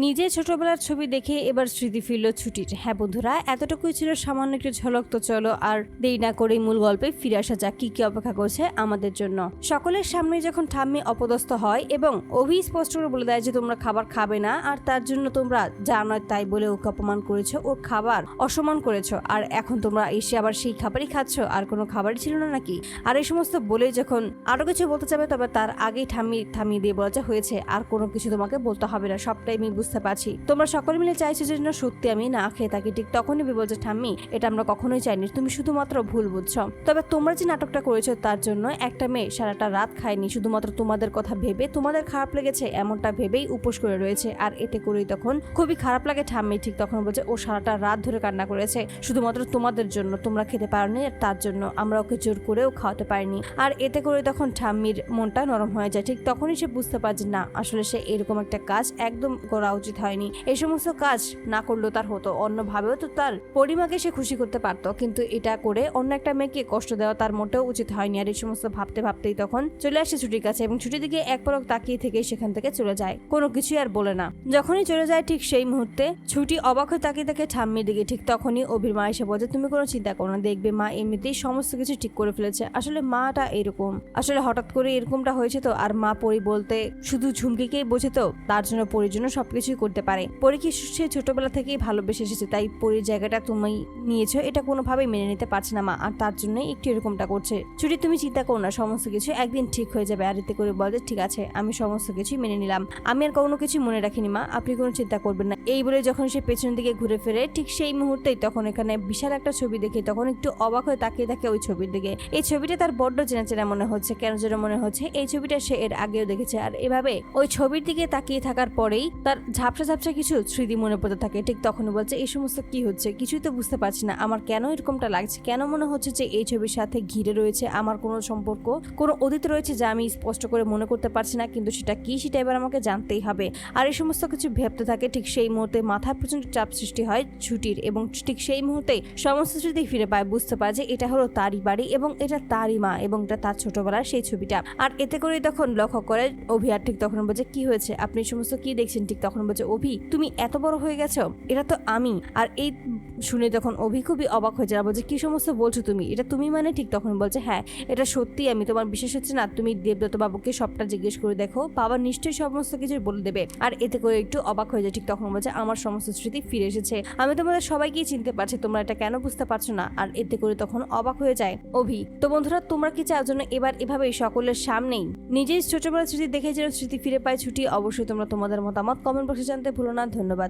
নিজে ছোটবেলার ছবি দেখে এবার স্মৃতি ফিরল ছুটির। হ্যাঁ বন্ধুরা, এতটুকুই ছিল সামান্য একটু ঝলক। তো চলো আর দেরি না করে মূল গল্পে ফিরে আসা যাক, কি কি অপেক্ষা করছে আমাদের জন্য। সকলের সামনে যখন ঠাম্মি অপদস্থ হয় এবং অভি স্পষ্ট করে বলে দেয় যে তোমরা খাবার খাবে না, আর তার জন্য তোমরা যা নয় তাই বলে ওকে অপমান করেছো, ওর খাবার অসম্মান করেছো, আর এখন তোমরা এসে আবার সেই খাবারই খাচ্ছ, আর কোনো খাবারই ছিল না নাকি। আর এই সমস্ত বলে যখন আরো কিছু বলতে যাবে, তবে তার আগেই ঠাম্মি থামিয়ে দিয়ে বলা হয়েছে আর কোনো কিছু তোমাকে বলতে হবে না, সবটাই আমি বুঝতে পারছি। তোমরা সকলে মিলে চাইছো যে না সত্যি আমি না খেয়ে থাকি। ঠিক তখনই বলছে ঠাম্মি, এটা আমরা কখনোই চাইনি, তুমি শুধুমাত্র ভুল বুঝছো। তবে তোমরা যে নাটকটা করেছো তার জন্য একটা মেয়ে সারাটা রাত খায়নি, শুধুমাত্র তোমাদের কথা ভেবে, তোমাদের খারাপ লেগেছে এমনটা ভেবেই উপোস করে রয়েছে। আর এতে করেই তখন খুবই খারাপ লাগে ঠাম্মি। ঠিক তখন বলছে ও সারাটা রাত ধরে কান্না করেছে শুধুমাত্র তোমাদের জন্য, তোমরা খেতে পারোনি তার জন্য, আমরা ওকে জোর করেও খাওয়াতে পারিনি। আর এতে করে তখন ঠাম্মির মনটা নরম হয়ে যায়। ঠিক তখনই সে বুঝতে পারে যে না, আসলে সে এরকম একটা কাজ একদম করা উচিত হয়নি। এই সমস্ত কাজ না করলেও তার হতো, অন্যভাবেও তো তার পরিমাকে সে খুশি করতে পারতো, কিন্তু এটা করে অন্য একটা মেয়েকে কষ্ট দেওয়া তার মোটেও উচিত হয়নি। আর এই সমস্ত ভাবতে ভাবতেই তখন চলে আসে ছুটির কাছে এবং ছুটির দিকে এক পলক তাকিয়ে থেকে সেখান থেকে চলে যায়, কোনো কিছুই আর বলে না। যখনই চলে যায় ঠিক সেই মুহূর্তে ছুটি অবাক হয়ে তাকিয়ে থাকে ঠাম্মির দিকে। ঠিক তখনই অভির মা এসে বলছে তুমি কোনো চিন্তা করো না, দেখবে মা এমনিতেই সমস্ত কিছু ঠিক করে ফেলেছে। আসলে মাটা এরকম, আসলে হঠাৎ করে এরকমটা হয়েছে তো। আর মা পরি বলতে শুধু ঝুমকিকেই বোঝে তো, তার জন্য পরির জন্য সবকিছুই করতে পারে। পরি কি সে ছোটবেলা থেকেই ভালোবেসে এসেছে, তাই পরির জায়গাটা তুমি নিয়েছো, এটা কোনোভাবেই মেনে নিতে পারছে না মা, আর তার জন্যই একটু এরকমটা করছে। ছুটি তুমি চিন্তা করো না, সমস্ত কিছু একদিন ঠিক হয়ে যাবে। আর এতে করে বলে ঠিক আছে, আমি সমস্ত কিছুই মেনে নিলাম, আমি আর কোনো কিছু মনে রাখিনি মা, আপনি কোনো চিন্তা করবেন না। এই বলে যখন সে পেছনের দিকে ঘুরে ফেরে ঠিক সেই মুহূর্তেই তখন এখানে বিশাল একটা ছবি দেখে তখন একটু অবাক হয়ে তাকিয়ে থাকে ওই ছবির দিকে। এই ছবিটা তার বড্ড চেনা চেনা মনে হচ্ছে, কেন যেন মনে হচ্ছে এই ছবিটা সে এর আগেও দেখেছে। আর এভাবে ওই ছবির দিকে তাকিয়ে থাকার পরেই তার ঝাপসা ঝাপসা কিছু স্মৃতি মনে পড়তে থাকে। ঠিক তখনই বলছে এই সমস্ত কি হচ্ছে, কিছুই তো বুঝতে পারছি না, আমার কেন এরকমটা লাগছে, কেন মনে হচ্ছে যে এই ছবির সাথে ঘিরে রয়েছে আমার কোনো সম্পর্ক, কোনো অতীত রয়েছে যা আমি স্পষ্ট করে মনে করতে পারছি না, কিন্তু সেটা কি সেটা এবার আমাকে জানতেই হবে। আর এই সমস্ত কিছু ভাবতে থাকে। ঠিক সেই মুহূর্তে মাথায় প্রচন্ড চাপ সৃষ্টি হয় ছুটির, এবং ঠিক সেই মুহূর্তে সমস্ত স্মৃতি ফিরে পায়, বুঝতে পারে যে এটা হলো তারই বাড়ি এবং এটা তারই মা এবং এটা তার ছোটবেলার সেই ছবিটা। আর এতে করেই তখন লক্ষ্য করে অভি। আর ঠিক তখন বলছে কি হয়েছে, আপনি সমস্ত কি দেখছেন। ঠিক তখন বলছে অভি তুমি এত বড় হয়ে গেছো, এটা তো আমি। আর এই শুনে তখন অভি খুবই অবাক হয়ে যায়, বলছে কি সমস্ত বলছো তুমি, এটা তুমি মানে। ঠিক তখন বলছে হ্যাঁ এটা সত্যি আমি, তোমার বিশ্বাস হচ্ছে না, তুমি দেবদত্ত বাবুকে সবটা জিজ্ঞেস করে দেখো, বাবা নিশ্চয়ই সমস্ত কিছু বলে দেবে। আর এতে করে একটু অবাক হয়ে যায়। ঠিক তখন বলছে আমার সমস্ত স্মৃতি ফিরে এসেছে, আমি তোমাদের সবাইকেই চিনতে পারছি, তোমরা এটা কেন বুঝতে পারছো না। আর এতে করে তখন অবাক হয়ে যায় অভি। তো বন্ধুরা তোমরা কি চাও জন্য এবার এভাবেই সকলের সামনেই নিজেই ছোটবেলার স্মৃতি দেখে যেন স্মৃতি ফিরে পায় ছুটি? অবশ্যই তোমরা তোমাদের মতামত কমেন্ট বক্সে জানতে ভুলো না। ধন্যবাদ।